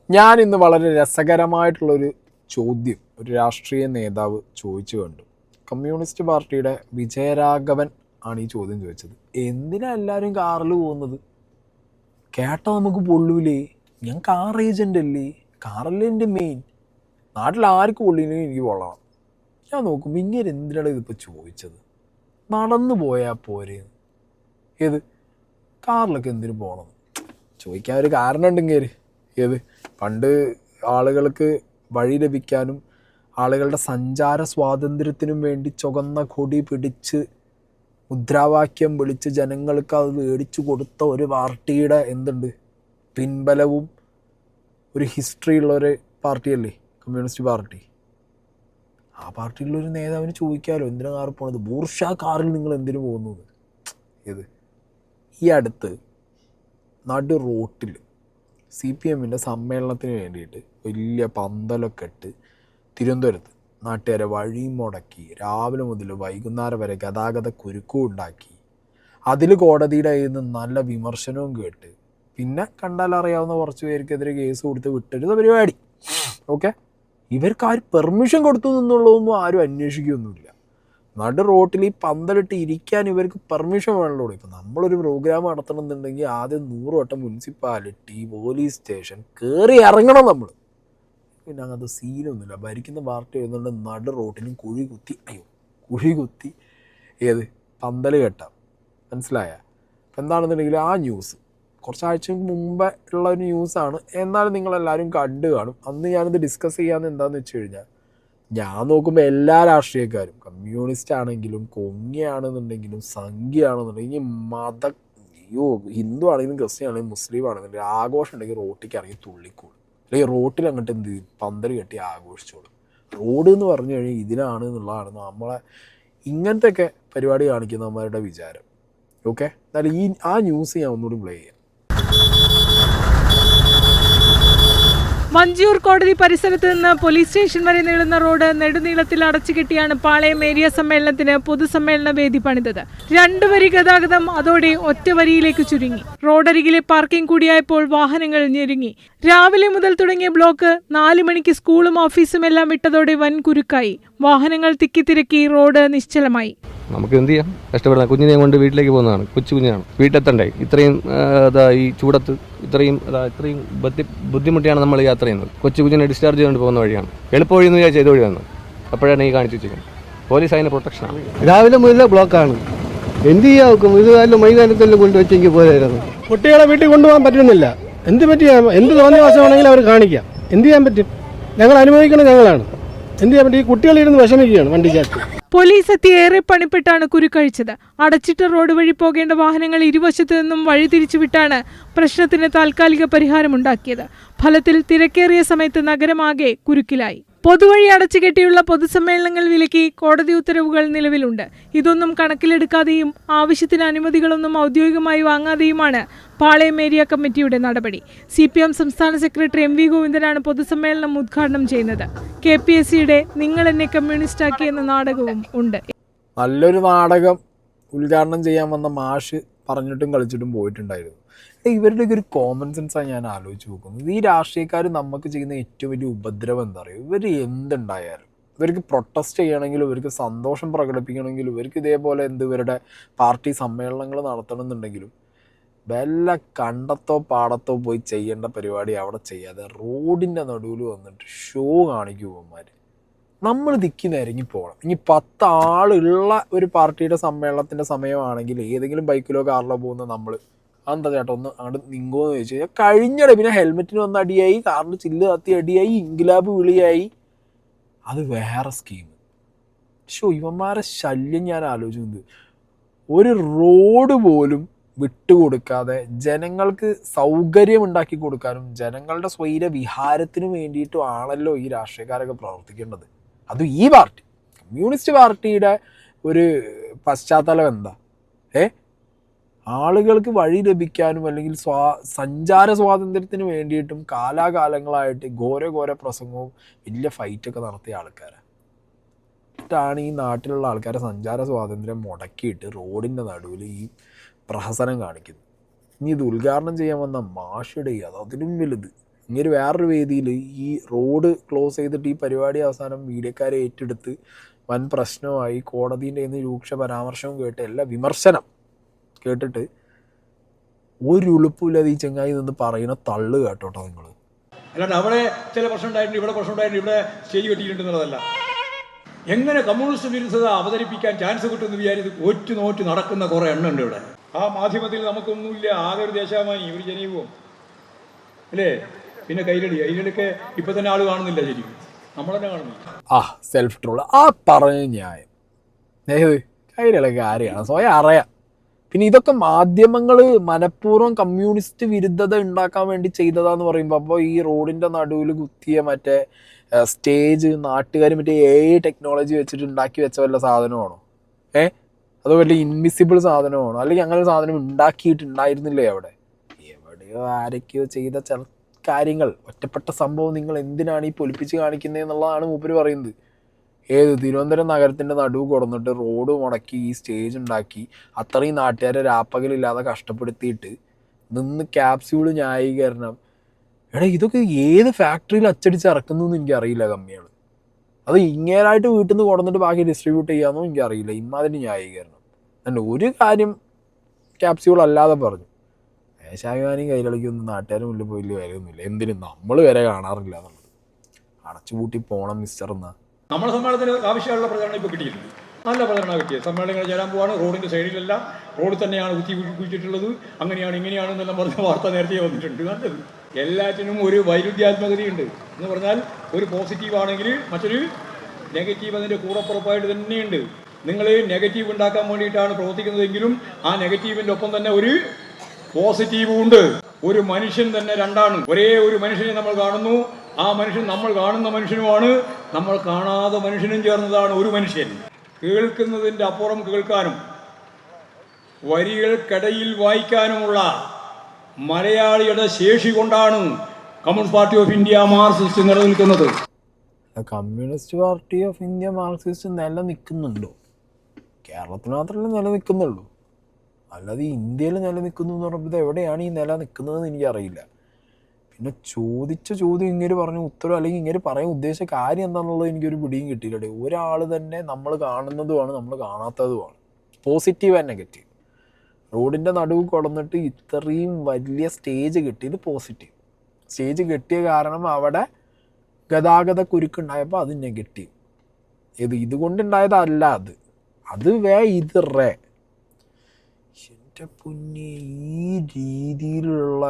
ഞാൻ ഇന്ന് വളരെ രസകരമായിട്ടുള്ളൊരു ചോദ്യം ഒരു രാഷ്ട്രീയ നേതാവ് ചോദിച്ചു കണ്ടു. കമ്മ്യൂണിസ്റ്റ് പാർട്ടിയുടെ വിജയരാഘവൻ ആണ് ഈ ചോദ്യം ചോദിച്ചത്. എന്തിനാ എല്ലാവരും കാറിൽ പോകുന്നത്? കേട്ടാൽ നമുക്ക് പൊള്ളൂലേ? ഞാൻ കാർ ഏജൻ്റ് അല്ലേ, കാറല്ലേ എൻ്റെ മെയിൻ. നാട്ടിൽ ആർക്ക് പൊള്ളിനെങ്കിൽ എനിക്ക് പൊള്ളണം. ഞാൻ നോക്കുമ്പോൾ ഇങ്ങനെ എന്തിനാണ് ഇതിപ്പോൾ ചോദിച്ചത്? നടന്നു പോയാൽ പോരെ? ഏത് കാറിലൊക്കെ എന്തിനു പോകണം ചോദിക്കാൻ ഒരു കാരണം ഉണ്ടെങ്കിൽ ഏത് പണ്ട് ആളുകൾക്ക് വഴി ലഭിക്കാനും ആളുകളുടെ സഞ്ചാര സ്വാതന്ത്ര്യത്തിനും വേണ്ടി ചുവന്ന കൊടി പിടിച്ച് മുദ്രാവാക്യം വിളിച്ച് ജനങ്ങൾക്ക് അത് മേടിച്ചു കൊടുത്ത ഒരു പാർട്ടിയുടെ എന്തുണ്ട് പിൻബലവും ഒരു ഹിസ്റ്ററി ഉള്ളൊരു പാർട്ടിയല്ലേ കമ്മ്യൂണിസ്റ്റ് പാർട്ടി. ആ പാർട്ടിയിലുള്ളൊരു നേതാവിന് ചോദിക്കാമല്ലോ എന്തിനാ കാറിൽ പോണത്, ബൂർഷാ കാറിൽ നിങ്ങൾ എന്തിനു പോകുന്നത്? ഏത് ഈ അടുത്ത് നടു റോട്ടിൽ CPM സമ്മേളനത്തിന് വേണ്ടിയിട്ട് വലിയ പന്തലൊക്കെ ഇട്ട് തിരുവനന്തപുരത്ത് നാട്ടുകാരെ വഴി മുടക്കി രാവിലെ മുതൽ വൈകുന്നേരം വരെ ഗതാഗത കുരുക്കും ഉണ്ടാക്കി. അതിൽ കോടതിയുടെ കയ്യിൽ നിന്ന് നല്ല വിമർശനവും കേട്ട് പിന്നെ കണ്ടാൽ അറിയാവുന്ന കുറച്ച് പേർക്കെതിരെ കേസ് കൊടുത്ത് വിട്ടൊരു പരിപാടി. ഓക്കെ, ഇവർക്കാരും പെർമിഷൻ കൊടുത്തു എന്നുള്ളതൊന്നും ആരും അന്വേഷിക്കുകയൊന്നുമില്ല. നടു റോട്ടിൽ ഈ പന്തലിട്ട് ഇരിക്കാൻ ഇവർക്ക് പെർമിഷൻ വേണമല്ലോ. ഇപ്പം നമ്മളൊരു പ്രോഗ്രാം നടത്തണമെന്നുണ്ടെങ്കിൽ ആദ്യം 100 വട്ടം മുനിസിപ്പാലിറ്റി പോലീസ് സ്റ്റേഷൻ കയറി ഇറങ്ങണം നമ്മൾ. പിന്നെ അങ്ങനത്തെ സീനൊന്നുമില്ല. ഭരിക്കുന്ന പാർട്ടി ആയതുകൊണ്ട് നടു റോട്ടിനും കുഴി കുത്തി ഏത് പന്തൽ കെട്ടാം. മനസ്സിലായ? അപ്പം എന്താണെന്നുണ്ടെങ്കിൽ ആ ന്യൂസ് കുറച്ചാഴ്ചക്ക് മുമ്പേ ഉള്ള ഒരു ന്യൂസാണ്. എന്നാലും നിങ്ങളെല്ലാവരും കണ്ടു കാണും. അന്ന് ഞാനിത് ഡിസ്കസ് ചെയ്യാമെന്ന് എന്താണെന്ന് വെച്ച് കഴിഞ്ഞാൽ, ഞാൻ നോക്കുമ്പോൾ എല്ലാ രാഷ്ട്രീയക്കാരും കമ്മ്യൂണിസ്റ്റ് ആണെങ്കിലും കൊങ്ങിയാണെന്നുണ്ടെങ്കിലും സംഖ്യയാണെന്നുണ്ടെങ്കിൽ ഹിന്ദു ആണെങ്കിലും ക്രിസ്ത്യൻ ആണെങ്കിലും മുസ്ലിം ആണെന്നുണ്ടെങ്കിൽ ആഘോഷം ഉണ്ടെങ്കിൽ റോട്ടിലേക്ക് ഇറങ്ങി തുള്ളിക്കോളും, അല്ലെങ്കിൽ റോട്ടിൽ അങ്ങോട്ട് എന്ത് ചെയ്യും പന്തൽ കെട്ടി ആഘോഷിച്ചോളും. റോഡ് എന്ന് പറഞ്ഞു കഴിഞ്ഞാൽ ഇതിനാണ് എന്നുള്ളതാണ് നമ്മളെ ഇങ്ങനത്തെയൊക്കെ പരിപാടി കാണിക്കുന്നവന്മാരുടെ വിചാരം. ഓക്കെ, എന്നാലും ആ ന്യൂസ് ഞാൻ ഒന്നുകൂടി പ്ലേ ചെയ്യാം. വഞ്ചിയൂർ കോടതി പരിസരത്ത് നിന്ന് പോലീസ് സ്റ്റേഷൻ വരെ നീളുന്ന റോഡ് നെടുനീളത്തിൽ അടച്ചുകെട്ടിയാണ് പാളയം ഏരിയ സമ്മേളനത്തിന് പൊതുസമ്മേളന വേദി പണിതത്. 2 വരി ഗതാഗതം അതോടെ ഒറ്റ വരിയിലേക്ക് ചുരുങ്ങി. റോഡരികിലെ പാർക്കിംഗ് കൂടിയായപ്പോൾ വാഹനങ്ങൾ ഞെരുങ്ങി. രാവിലെ മുതൽ തുടങ്ങിയ ബ്ലോക്ക് 4 മണിക്ക് സ്കൂളും ഓഫീസും എല്ലാം വിട്ടതോടെ വൻ കുരുക്കായി. വാഹനങ്ങൾ തിക്കിത്തിരക്കി റോഡ് നിശ്ചലമായി. നമുക്ക് എന്ത് ചെയ്യാം, കഷ്ടപ്പെടുന്ന കുഞ്ഞിനെ കൊണ്ട് വീട്ടിലേക്ക് പോകുന്നതാണ്. കുഞ്ഞാണ് വീട്ടിലെത്തണ്ടേ. ഇത്രയും ഈ ചൂടത്ത് ഇത്രയും ബുദ്ധിമുട്ടിയാണ് നമ്മൾ യാത്ര ചെയ്യുന്നത്. കുഞ്ഞിനെ ഡിസ്ചാർജ് ചെയ്തുകൊണ്ട് പോകുന്ന വഴിയാണ്. എളുപ്പ വഴി എന്ന് വിചാരിച്ചാൽ ചെയ്ത വഴി വന്നത്. അപ്പോഴാണ് ഈ കാണിച്ചു വെച്ചിരിക്കുന്നത്. പോലീസ് അതിന് പ്രൊട്ടക്ഷനാണ്. രാവിലെ മുതലേ ബ്ലോക്കാണ്. എന്ത് ചെയ്യാം, ഇതുകാലം മൈതാനത്തെല്ലാം കൊണ്ടുവച്ചെങ്കിൽ പോലായിരുന്നു. കുട്ടികളെ വീട്ടിൽ കൊണ്ടുപോകാൻ പറ്റുന്നില്ല. എന്ത് പറ്റിയാ, എന്ത് തോന്നിയവാസമാണെങ്കിലും അവർ കാണിക്കാം. എന്ത് ചെയ്യാൻ പറ്റും? ഞങ്ങൾ അനുഭവിക്കണം, ഞങ്ങളാണ്. എന്ത് ചെയ്യാൻ പറ്റും? ഈ കുട്ടികളിരുന്ന് വിഷമിക്കുകയാണ് വണ്ടിക്കകത്ത്. പോലീസ് എത്തി ഏറെ പണിപ്പെട്ടാണ് കുരുക്കഴിച്ചത്. അടച്ചിട്ട റോഡ് വഴി പോകേണ്ട വാഹനങ്ങൾ ഇരുവശത്തു നിന്നും വഴിതിരിച്ചുവിട്ടാണ് പ്രശ്നത്തിന് താൽക്കാലിക പരിഹാരമുണ്ടാക്കിയത്. ഫലത്തിൽ തിരക്കേറിയ സമയത്ത് നഗരമാകെ കുരുക്കിലായി. പൊതുവഴി അടച്ചുകെട്ടിയുള്ള പൊതുസമ്മേളനങ്ങൾ വിലക്കി കോടതി ഉത്തരവുകൾ നിലവിലുണ്ട്. ഇതൊന്നും കണക്കിലെടുക്കാതെയും ആവശ്യത്തിന് അനുമതികളൊന്നും ഔദ്യോഗികമായി വാങ്ങാതെയുമാണ് പാളയം ഏരിയ കമ്മിറ്റിയുടെ നടപടി. CPM സംസ്ഥാന സെക്രട്ടറി MV ഗോവിന്ദനാണ് പൊതുസമ്മേളനം ഉദ്ഘാടനം ചെയ്യുന്നത്. KPSCയുടെ നിങ്ങൾ എന്നെ കമ്മ്യൂണിസ്റ്റാക്കി എന്ന നാടകവും ഉണ്ട്. നല്ലൊരു നാടകം ഉദ്ഘാടനം ചെയ്യാൻ വന്ന മാഷ് പറഞ്ഞിട്ടും കളിച്ചിട്ടും പോയിട്ടുണ്ടായിരുന്നു. ഇവരുടെയൊക്കെ ഒരു കോമൺ സെൻസാണ് ഞാൻ ആലോചിച്ച് നോക്കുന്നത്. ഈ രാഷ്ട്രീയക്കാർ നമുക്ക് ചെയ്യുന്ന ഏറ്റവും വലിയ ഉപദ്രവം എന്താ പറയുക? ഇവർ എന്തുണ്ടായാലും ഇവർക്ക് പ്രൊട്ടസ്റ്റ് ചെയ്യണമെങ്കിലും ഇവർക്ക് സന്തോഷം പ്രകടിപ്പിക്കണമെങ്കിലും ഇവർക്ക് ഇതേപോലെ ഇവരുടെ പാർട്ടി സമ്മേളനങ്ങൾ നടത്തണമെന്നുണ്ടെങ്കിലും വല്ല കണ്ടത്തോ പാടത്തോ പോയി ചെയ്യേണ്ട പരിപാടി അവിടെ ചെയ്യാതെ റോഡിൻ്റെ നടുവിൽ വന്നിട്ട് ഷോ കാണിക്കുമ്പോൾ നമ്മൾ ദിക്കി നിരങ്ങി പോകണം. ഇനി 10 ആളുള്ള ഒരു പാർട്ടിയുടെ സമ്മേളനത്തിൻ്റെ സമയമാണെങ്കിൽ ഏതെങ്കിലും ബൈക്കിലോ കാറിലോ പോകുന്ന നമ്മൾ എന്താ ചേട്ടാ ഒന്ന് അങ്ങോട്ട് നിങ്ങോന്ന് ചോദിച്ചു കഴിഞ്ഞാൽ കഴിഞ്ഞിടെ പിന്നെ ഹെൽമെറ്റിന് വന്ന് അടിയായി, കാറിന് ചില്ല് കത്തി അടിയായി, ഇൻക്ലാബ് വിളിയായി. അത് വേറെ സ്കീം. ഇവന്മാരെ ശല്യം ഞാൻ ആലോചിക്കുന്നത്. ഒരു റോഡ് പോലും വിട്ടുകൊടുക്കാതെ ജനങ്ങൾക്ക് സൗകര്യം ഉണ്ടാക്കി കൊടുക്കാനും ജനങ്ങളുടെ സ്വൈര വിഹാരത്തിനും വേണ്ടിയിട്ടും ആണല്ലോ ഈ രാഷ്ട്രീയക്കാരൊക്കെ പ്രവർത്തിക്കേണ്ടത്. അതും ഈ പാർട്ടി കമ്മ്യൂണിസ്റ്റ് പാർട്ടിയുടെ ഒരു പശ്ചാത്തലം എന്താ? ആളുകൾക്ക് വഴി ലഭിക്കാനും അല്ലെങ്കിൽ സഞ്ചാര സ്വാതന്ത്ര്യത്തിന് വേണ്ടിയിട്ടും കാലാകാലങ്ങളായിട്ട് ഘോര പ്രസംഗവും വലിയ ഫൈറ്റൊക്കെ നടത്തിയ ആൾക്കാരാണ്. എന്നിട്ടാണ് ഈ നാട്ടിലുള്ള ആൾക്കാരെ സഞ്ചാര സ്വാതന്ത്ര്യം മുടക്കിയിട്ട് റോഡിൻ്റെ നടുവിൽ ഈ പ്രഹസനം കാണിക്കുന്നത്. ഇനി ഇത് ഉദ്ഘാടനം ചെയ്യാൻ വന്ന മാഷിടെ അതിലും വലുത് ഇങ്ങനെ വേറൊരു വേദിയിൽ ഈ റോഡ് ക്ലോസ് ചെയ്തിട്ട് ഈ പരിപാടി അവസാനം മീഡിയക്കാരെ ഏറ്റെടുത്ത് വൻ പ്രശ്നമായി, കോടതിൻ്റെ നിന്ന് രൂക്ഷ പരാമർശവും കേട്ട് എല്ലാ വിമർശനം കേട്ടിട്ട് ഒരു ഉളുപ്പില്ലാതെ ഈ ചങ്ങായി നിന്ന് പറയുന്ന തള്ളു കേട്ടോട്ടോ നിങ്ങൾ. അല്ലാണ്ട് അവിടെ ചില പ്രശ്നം ഉണ്ടായിട്ടുണ്ട്, ഇവിടെ പ്രശ്നം ഉണ്ടായിട്ടുണ്ട്, ഇവിടെ സ്റ്റേജ് കെട്ടിയിട്ടുണ്ടെന്നുള്ളതല്ല. എങ്ങനെ കമ്മ്യൂണിസ്റ്റ് വിരുദ്ധത അവതരിപ്പിക്കാൻ ചാൻസ് കിട്ടുമെന്ന് വിചാരിച്ച് ഒറ്റ നോറ്റ് നടക്കുന്ന കുറേ എണ്ണുണ്ട് ഇവിടെ. ആ മാധ്യമത്തിൽ നമുക്കൊന്നുമില്ല, ആകെ ഒരു ദേശാഭിമാനി, ഒരു ജനീയവും അല്ലേ, പിന്നെ കൈരളിയൊക്കെ ഇപ്പം തന്നെ ആൾ കാണുന്നില്ല, ശരിക്കും നമ്മൾ തന്നെ കാണുന്നില്ല. സെൽഫ് ട്രോൾ ആ പറഞ്ഞ ന്യായം. ഏത് കൈരളിയൊക്കെ ആരെയാണ് സ്വയം അറിയാം. പിന്നെ ഇതൊക്കെ മാധ്യമങ്ങൾ മനഃപൂർവ്വം കമ്മ്യൂണിസ്റ്റ് വിരുദ്ധത ഉണ്ടാക്കാൻ വേണ്ടി ചെയ്തതാന്ന് പറയുമ്പോൾ, അപ്പോൾ ഈ റോഡിൻ്റെ നടുവിൽ കുത്തിയ മറ്റേ സ്റ്റേജ് നാട്ടുകാർ മറ്റേ AI ടെക്നോളജി വെച്ചിട്ട് ഉണ്ടാക്കി വെച്ച വല്ല സാധനമാണോ? അതോ വല്ല ഇൻവിസിബിൾ സാധനമാണോ? അല്ലെങ്കിൽ അങ്ങനെ ഒരു സാധനം ഉണ്ടാക്കിയിട്ടുണ്ടായിരുന്നില്ലേ അവിടെ? എവിടെയോ ആരൊക്കെയോ ചെയ്ത ചില കാര്യങ്ങൾ, ഒറ്റപ്പെട്ട സംഭവം നിങ്ങൾ എന്തിനാണ് ഈ പൊലിപ്പിച്ച് കാണിക്കുന്നത് എന്നുള്ളതാണ് മൂപ്പര് പറയുന്നത്. തിരുവനന്തപുരം നഗരത്തിൻ്റെ നടുവ് കൊടുന്നിട്ട് റോഡ് മുടക്കി ഈ സ്റ്റേജ് ഉണ്ടാക്കി അത്രയും നാട്ടുകാരെ രാപ്പകലില്ലാതെ കഷ്ടപ്പെടുത്തിയിട്ട് നിന്ന് ക്യാപ്സ്യൂള് ന്യായീകരണം. ഇതൊക്കെ ഏത് ഫാക്ടറിയിൽ അച്ചടിച്ച് ഇറക്കുന്നു എന്ന് എനിക്കറിയില്ല കമ്മികൾ. അത് ഇങ്ങേരായിട്ട് വീട്ടിൽ നിന്ന് കൊടുന്നിട്ട് ബാക്കി ഡിസ്ട്രിബ്യൂട്ട് ചെയ്യാമെന്നോ എനിക്കറിയില്ല. ഇമ്മാതിരി ന്യായീകരണം അല്ല. ഒരു കാര്യം ക്യാപ്സ്യൂൾ അല്ലാതെ പറഞ്ഞു, ദേശാഭിമാനിയും കൈരളിക്കൊന്നും നാട്ടുകാരും മുന്നിൽ പോയില്ല കാര്യമൊന്നുമില്ല. എന്തിനും നമ്മൾ വരെ കാണാറില്ല എന്നുള്ളത്. അടച്ചുപൂട്ടി പോണം മിസ്റ്റർ എന്നാ. നമ്മുടെ സമ്മേളനത്തിന് ആവശ്യമുള്ള പ്രചരണം ഇപ്പോൾ കിട്ടിയിട്ടുണ്ട്, നല്ല പ്രചരണം കിട്ടിയത്. സമ്മേളനങ്ങൾ ചേരാൻ പോവാണ്, റോഡിൻ്റെ സൈഡിലല്ല, റോഡിൽ തന്നെയാണ് കുഴിച്ചിട്ടുള്ളത്, അങ്ങനെയാണ് ഇങ്ങനെയാണ് എന്നെല്ലാം പറഞ്ഞ വാർത്ത നേരത്തെ വന്നിട്ടുണ്ട്. നല്ലത്. എല്ലാറ്റിനും ഒരു വൈരുദ്ധ്യാത്മകതയുണ്ട് എന്ന് പറഞ്ഞാൽ, ഒരു പോസിറ്റീവ് ആണെങ്കിൽ മറ്റൊരു നെഗറ്റീവ് അതിൻ്റെ കൂടപ്പുറപ്പായിട്ട് തന്നെയുണ്ട്. നിങ്ങൾ നെഗറ്റീവ് ഉണ്ടാക്കാൻ വേണ്ടിയിട്ടാണ് പ്രവർത്തിക്കുന്നതെങ്കിലും ആ നെഗറ്റീവിൻ്റെ ഒപ്പം തന്നെ ഒരു പോസിറ്റീവും ഉണ്ട്. ഒരു മനുഷ്യൻ തന്നെ രണ്ടാണ്. ഒരേ ഒരു മനുഷ്യനെ നമ്മൾ കാണുന്നു, ആ മനുഷ്യൻ നമ്മൾ കാണുന്ന മനുഷ്യനുമാണ്, നമ്മൾ കാണാത്ത മനുഷ്യനും ചേർന്നതാണ് ഒരു മനുഷ്യൻ. കേൾക്കുന്നതിൻ്റെ അപ്പുറം കേൾക്കാനും വരികൾക്കിടയിൽ വായിക്കാനുമുള്ള മലയാളിയുടെ ശേഷി കൊണ്ടാണ് communist party of India Marxist നിലനിൽക്കുന്നത്. Communist party of India Marxist നിലനിൽക്കുന്നുണ്ടോ? കേരളത്തിൽ മാത്രമല്ല നിലനിൽക്കുന്നുള്ളൂ, അല്ലാതെ ഇന്ത്യയിൽ നിലനിൽക്കുന്നു എന്ന് പറയുമ്പോൾ എവിടെയാണ് ഈ നില നിൽക്കുന്നതെന്ന് എനിക്കറിയില്ല. പിന്നെ ചോദിച്ച ചോദ്യം ഇങ്ങനെ പറഞ്ഞ ഉത്തരം, അല്ലെങ്കിൽ ഇങ്ങനെ പറയാൻ ഉദ്ദേശിച്ച കാര്യം എന്താണെന്നുള്ളത് എനിക്കൊരു പിടിയും കിട്ടിയില്ലേ. ഒരാൾ തന്നെ നമ്മൾ കാണുന്നതുമാണ് നമ്മൾ കാണാത്തതുമാണ്, പോസിറ്റീവ് ആൻഡ് നെഗറ്റീവ്. റോഡിൻ്റെ നടുവ് കൊടുന്നിട്ട് ഇത്രയും വലിയ സ്റ്റേജ് കിട്ടിയത് പോസിറ്റീവ്. സ്റ്റേജ് കിട്ടിയ കാരണം അവിടെ ഗതാഗത കുരുക്കുണ്ടായപ്പോൾ അത് നെഗറ്റീവ്. ഇതുകൊണ്ടുണ്ടായതല്ല അത് ഇത് റേ. എൻ്റെ കുഞ്ഞ്, ഈ രീതിയിലുള്ള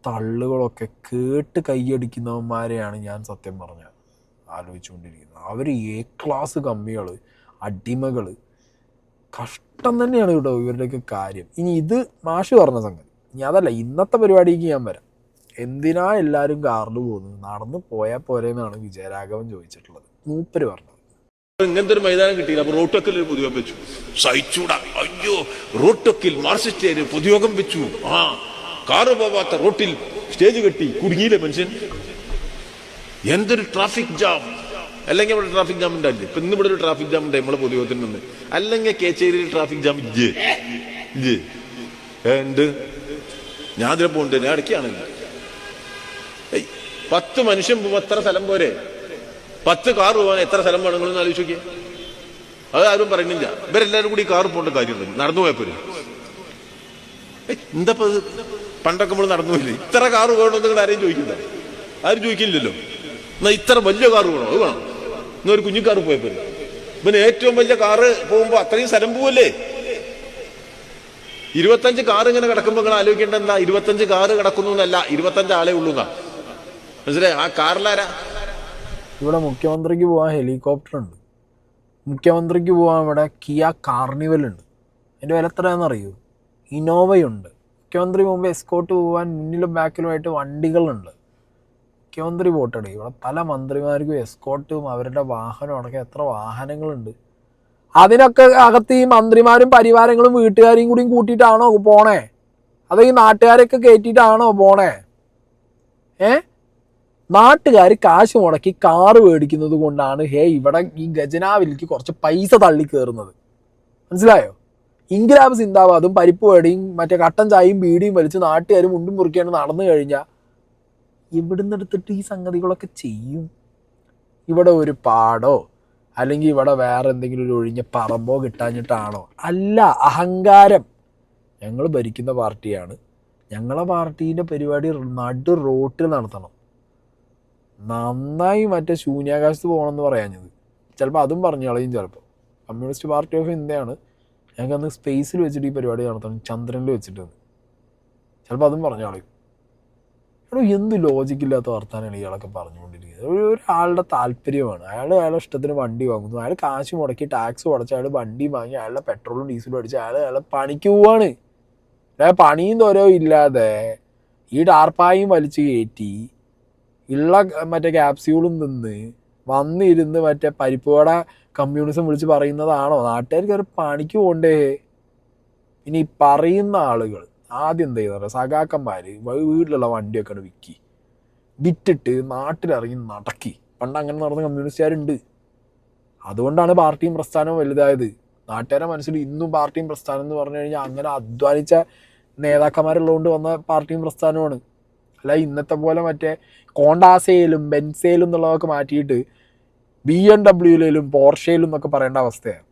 തള്ളുകളൊക്കെ കേട്ട് കൈയടിക്കുന്നവന്മാരെയാണ് ഞാൻ സത്യം പറഞ്ഞ ആലോചിച്ചുകൊണ്ടിരിക്കുന്നത്. അവർ A ക്ലാസ് കമ്മികൾ, അടിമകൾ, കഷ്ടം തന്നെയാണ് കേട്ടോ ഇവരുടെയൊക്കെ കാര്യം. ഇനി ഇത് മാഷ് പറഞ്ഞ സംഗതി, ഇനി അതല്ല ഇന്നത്തെ പരിപാടിക്ക് ഞാൻ വരാം. എന്തിനാ എല്ലാവരും കാറിൽ പോകുന്നത്? നടന്ന് പോയാൽ പോരെന്നാണ് വിജയരാഘവൻ ചോദിച്ചിട്ടുള്ളത്. മൂപ്പര് പറഞ്ഞത് ഇങ്ങനത്തെ ഒരു മൈതാനം കിട്ടിയില്ല. അപ്പൊ റോട്ടക്കിൽ ഒരു പൊതുയോഗം വെച്ചു. സഹിച്ചൂടാ, അയ്യോ റോട്ടക്കിൽ മാർക്സിസ്റ്റ് പൊതുയോഗം വെച്ചു. കാറ് പോവാത്ത റോട്ടിൽ സ്റ്റേജ് കെട്ടി, കുടുങ്ങിയില്ലേ മനുഷ്യൻ? എന്തൊരു ട്രാഫിക് ജാം. അല്ലെങ്കിൽ ഇവിടെ ട്രാഫിക് ജാം ഉണ്ടായില്ലേ? ഇപ്പൊ ഇന്ന് ഇവിടെ ഒരു ട്രാഫിക് ജാം ഉണ്ട് നമ്മളെ പൊതുയോഗത്തിന് നിന്ന്. അല്ലെങ്കിൽ കേച്ചേരിയിൽ ട്രാഫിക് ജാം എന്ത്? ഞാൻ അതിലെ പോകണ്ടേ, ഞാൻ ഇടയ്ക്കാണല്ലോ. 10 മനുഷ്യൻ പോകുമ്പോൾ എത്ര സ്ഥലം പോരെ? 10 കാറ് പോകാൻ എത്ര സ്ഥലം വേണം നിങ്ങളൊന്ന് ആലോചിച്ച് നോക്കിയേ. അത് ആരും പറയുന്നില്ല. ഇവരെല്ലാവരും കൂടി കാറ് പോകേണ്ട കാര്യമുണ്ട്, നടന്നു പോയപ്പോഴും. എന്താ പണ്ടൊക്കെ നമ്മൾ നടന്നു പോയില്ലേ? ഇത്ര കാറ് വേണമെന്ന് നിങ്ങൾ ആരെയും ചോദിക്കില്ല, ആരും ചോദിക്കില്ലല്ലോ. എന്നാ ഇത്ര വലിയ കാറ് വേണോ? അത് വേണം. എന്നൊരു കുഞ്ഞിക്കാറ് പോയപ്പോഴും പിന്നെ ഏറ്റവും വലിയ കാറ് പോകുമ്പോ അത്രയും സ്ഥലം പോവല്ലേ? 25 കാറ് ഇങ്ങനെ കിടക്കുമ്പോ നിങ്ങൾ ആലോചിക്കേണ്ട എന്താ? 25 കാറ് കിടക്കുന്നു എന്നല്ല, 25 ആളെ ഉള്ളൂ എന്നാ. മനസ്സിലായി? ആ കാറിലാരാ? ഇവിടെ മുഖ്യമന്ത്രിക്ക് പോകാൻ ഹെലികോപ്റ്റർ ഉണ്ട്, മുഖ്യമന്ത്രിക്ക് പോകാൻ ഇവിടെ കിയ കാർണിവൽ ഉണ്ട്. അതിൻ്റെ വില എത്രയാണെന്നറിയൂ? ഇന്നോവയുണ്ട്. മുഖ്യമന്ത്രി പോകുമ്പോൾ എസ്കോട്ട് പോകാൻ മുന്നിലും ബാക്കിലുമായിട്ട് വണ്ടികളുണ്ട്. മുഖ്യമന്ത്രി പോട്ടടി, ഇവിടെ പല മന്ത്രിമാർക്കും എസ്കോട്ടും അവരുടെ വാഹനം അടക്കം എത്ര വാഹനങ്ങളുണ്ട്. അതിനൊക്കെ അകത്ത് ഈ മന്ത്രിമാരും പരിവാരങ്ങളും വീട്ടുകാരെയും കൂടിയും കൂട്ടിയിട്ടാണോ പോണേ? അതോ ഈ നാട്ടുകാരെയൊക്കെ കയറ്റിയിട്ടാണോ പോണേ? നാട്ടുകാർ കാശ് മുടക്കി കാറ് മേടിക്കുന്നത് കൊണ്ടാണ് ഇവിടെ ഈ ഖജനാവിലേക്ക് കുറച്ച് പൈസ തള്ളി കയറുന്നത്. മനസ്സിലായോ? ഇൻഗ്രാബ് സിന്ദാബാദും പരിപ്പ് വടയും മറ്റേ കട്ടൻ ചായയും ബീഡിയും വലിച്ച് നാട്ടുകാർ മുണ്ടും മുറുക്കിയാണ് നടന്നു കഴിഞ്ഞാൽ ഇവിടുന്ന് എടുത്തിട്ട് ഈ സംഗതികളൊക്കെ ചെയ്യും? ഇവിടെ ഒരു പാടോ അല്ലെങ്കിൽ ഇവിടെ വേറെ എന്തെങ്കിലും ഒരു ഒഴിഞ്ഞ പറമ്പോ കിട്ടാഞ്ഞിട്ടാണോ? അല്ല, അഹങ്കാരം. ഞങ്ങൾ ഭരിക്കുന്ന പാർട്ടിയാണ്, ഞങ്ങളെ പാർട്ടീൻ്റെ പരിപാടി നടു റോട്ടിൽ നടത്തണം. നന്നായി മറ്റേ ശൂന്യാകാശത്ത് പോകണമെന്ന് പറയാഞ്ഞത്. ചിലപ്പോൾ അതും പറഞ്ഞു കളയും. ചിലപ്പോൾ കമ്മ്യൂണിസ്റ്റ് പാർട്ടി ഓഫ് ഇന്ത്യയാണ്, ഞങ്ങൾക്ക് അന്ന് സ്പേസിൽ വെച്ചിട്ട് ഈ പരിപാടി നടത്തണം, ചന്ദ്രനിൽ വെച്ചിട്ട്. ചിലപ്പോൾ അതും പറഞ്ഞു കളയും. എടോ, എന്ത് ലോജിക്കില്ലാത്ത വർത്താനാണ് ഇയാളൊക്കെ പറഞ്ഞുകൊണ്ടിരിക്കുന്നത്. ഒരാളുടെ താല്പര്യമാണ്. അയാളുടെ ഇഷ്ടത്തിന് വണ്ടി വാങ്ങുന്നു, അയാൾ കാശ് മുടക്കി ടാക്സ് അടച്ച് അയാൾ വണ്ടി വാങ്ങി അയാളുടെ പെട്രോളും ഡീസലും അടിച്ച് അയാളെ പണിക്ക് പോവാണ്. അയാൾ പണിയും തോരോ ഇല്ലാതെ ഈ ടാർപ്പായും വലിച്ചു കയറ്റി ഉള്ള മറ്റേ ക്യാപ്സ്യൂളും നിന്ന് വന്നിരുന്ന് മറ്റേ പരിപ്പുവട കമ്മ്യൂണിസം വിളിച്ച് പറയുന്നതാണോ? നാട്ടുകാർക്ക് ഒരു പണിക്ക് പോകണ്ടേ? ഇനി ഈ പറയുന്ന ആളുകൾ ആദ്യം എന്താ ചെയ്യുന്നത്? സഖാക്കന്മാർ വീട്ടിലുള്ള വണ്ടിയൊക്കെ വിറ്റിട്ട് നാട്ടിലിറങ്ങി നടക്കി. പണ്ട് അങ്ങനെ നടന്ന കമ്മ്യൂണിസ്റ്റുകാരുണ്ട്. അതുകൊണ്ടാണ് പാർട്ടിയും പ്രസ്ഥാനവും വലുതായത്. നാട്ടുകാരുടെ മനസ്സിൽ ഇന്നും പാർട്ടിയും പ്രസ്ഥാനം എന്ന് പറഞ്ഞു കഴിഞ്ഞാൽ അങ്ങനെ അധ്വാനിച്ച നേതാക്കന്മാരുള്ളതുകൊണ്ട് വന്ന പാർട്ടിയും പ്രസ്ഥാനമാണ്. അല്ല ഇന്നത്തെ പോലെ മറ്റേ കോണ്ടാസയിലും ബെൻസയിലും എന്നുള്ളതൊക്കെ മാറ്റിയിട്ട് BMW പോർഷയിലും എന്നൊക്കെ പറയേണ്ട അവസ്ഥയാണ്.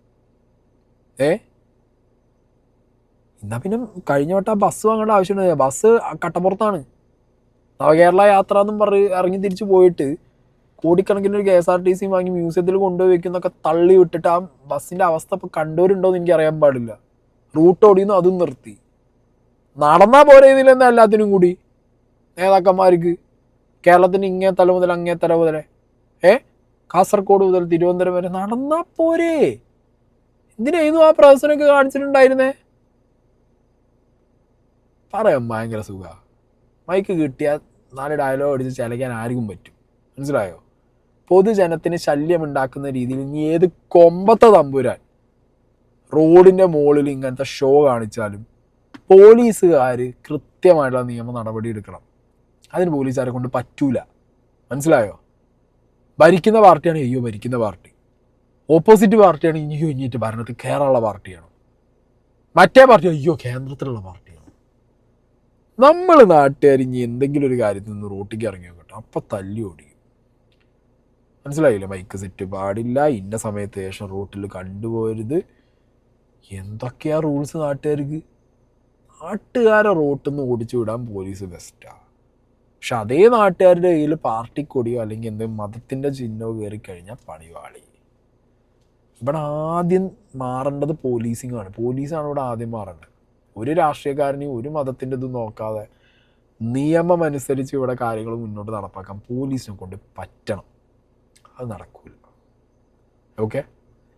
എന്നാൽ പിന്നെ കഴിഞ്ഞ വട്ടം ബസ് വാങ്ങേണ്ട ആവശ്യമുണ്ട്. ബസ് കട്ടപ്പുറത്താണ്. നവകേരള യാത്ര എന്നും പറഞ്ഞ് ഇറങ്ങി തിരിച്ച് പോയിട്ട് കോടിക്കണക്കിന് ഒരു KSRTC വാങ്ങി മ്യൂസിയത്തിൽ കൊണ്ടുപോയി വെക്കുന്നൊക്കെ തള്ളി വിട്ടിട്ട് ആ ബസ്സിൻ്റെ അവസ്ഥ ഇപ്പോൾ കണ്ടവരുണ്ടോ എന്ന് എനിക്കറിയാൻ പാടില്ല. റൂട്ട് ഓടിയെന്ന് അതും നിർത്തി. നടന്നാൽ പോരെ ഇതിലെന്താ എല്ലാത്തിനും കൂടി നേതാക്കന്മാർക്ക്? കേരളത്തിന് ഇങ്ങേ തല മുതൽ അങ്ങേ തല മുതലേ കാസർഗോഡ് മുതൽ തിരുവനന്തപുരം വരെ നടന്നാൽ പോരെ? എന്തിനായിരുന്നു ആ പ്രദർശനമൊക്കെ കാണിച്ചിട്ടുണ്ടായിരുന്നേ? പറയാം, ഭയങ്കര സുഖമാണ്. മൈക്ക് കിട്ടിയാൽ 4 ഡയലോഗ് അടിച്ച് ചലയ്ക്കാൻ ആർക്കും പറ്റും. മനസ്സിലായോ? പൊതുജനത്തിന് ശല്യമുണ്ടാക്കുന്ന രീതിയിൽ ഇനി ഏത് കൊമ്പത്തെ തമ്പുരാൻ റോഡിൻ്റെ മുകളിൽ ഇങ്ങനത്തെ ഷോ കാണിച്ചാലും പോലീസുകാർ കൃത്യമായിട്ടുള്ള നിയമ നടപടി എടുക്കണം. അതിന് പോലീസുകാരെ കൊണ്ട് പറ്റൂല. മനസ്സിലായോ? ഭരിക്കുന്ന പാർട്ടിയാണ് അയ്യോ ഭരിക്കുന്ന പാർട്ടി, ഓപ്പോസിറ്റ് പാർട്ടിയാണ് ഇനിയോ ഇനിയിട്ട് ഭരണത്തിൽ കയറാനുള്ള പാർട്ടിയാണ്, മറ്റേ പാർട്ടി അയ്യോ കേന്ദ്രത്തിലുള്ള പാർട്ടിയാണ്. നമ്മൾ നാട്ടുകാർ ഇനി എന്തെങ്കിലും ഒരു കാര്യത്തിൽ നിന്ന് റോട്ടിക്ക് ഇറങ്ങി നോക്കട്ടെ, അപ്പം തല്ലി ഓടിക്കും. മനസ്സിലായില്ലേ? മൈക്ക് സെറ്റ് പാടില്ല, ഇന്ന സമയത്ത് ശേഷം റോട്ടിൽ കണ്ടുപോകരുത്. എന്തൊക്കെയാ റൂൾസ് നാട്ടുകാർക്ക്? നാട്ടുകാരെ റോട്ടിൽ നിന്ന് ഓടിച്ചു വിടാൻ പോലീസ് ബെസ്റ്റാണ്. പക്ഷെ അതേ നാട്ടുകാരുടെ കയ്യിൽ പാർട്ടി കൊടിയോ അല്ലെങ്കിൽ എന്തെങ്കിലും മതത്തിൻ്റെ ചിഹ്നമോ കയറി കഴിഞ്ഞാൽ പണിവാളി. ഇവിടെ ആദ്യം മാറേണ്ടത് പോലീസിങ്ങാണ്. പോലീസാണ് ഇവിടെ ആദ്യം മാറേണ്ടത്. ഒരു രാഷ്ട്രീയക്കാരനെയും ഒരു മതത്തിൻ്റെ ഇതും നോക്കാതെ നിയമം അനുസരിച്ച് ഇവിടെ കാര്യങ്ങൾ മുന്നോട്ട് നടപ്പാക്കാൻ പോലീസിനെ കൊണ്ട് പറ്റണം. അത് നടക്കില്ല. ഓക്കെ?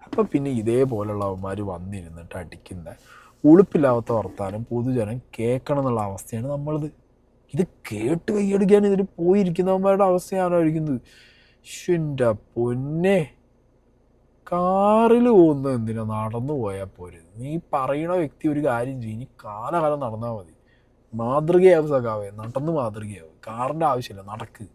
അപ്പം പിന്നെ ഇതേപോലുള്ളവന്മാർ വന്നിരുന്നിട്ട് അടിക്കുന്ന ഉളുപ്പില്ലാത്ത വർത്താനം പൊതുജനം കേൾക്കണം എന്നുള്ള അവസ്ഥയാണ് നമ്മളത്. ഇത് കേട്ട് കൈയടിക്കാൻ ഇതിൽ പോയിരിക്കുന്നവന്മാരുടെ അവസ്ഥയാണ് ഇരിക്കുന്നത്. എൻ്റെ പൊന്നെ, കാറിൽ പോകുന്നത് എന്തിനാ? നടന്നു പോയാൽ പോരെ. നീ പറയണ വ്യക്തി ഒരു കാര്യം ചെയ്യും, ഇനി കാലകാലം നടന്നാൽ മതി. മാതൃകയാവും സഖാവേ, നടന്ന് മാതൃകയാവും. കാറിൻ്റെ ആവശ്യമില്ല, നടക്ക്.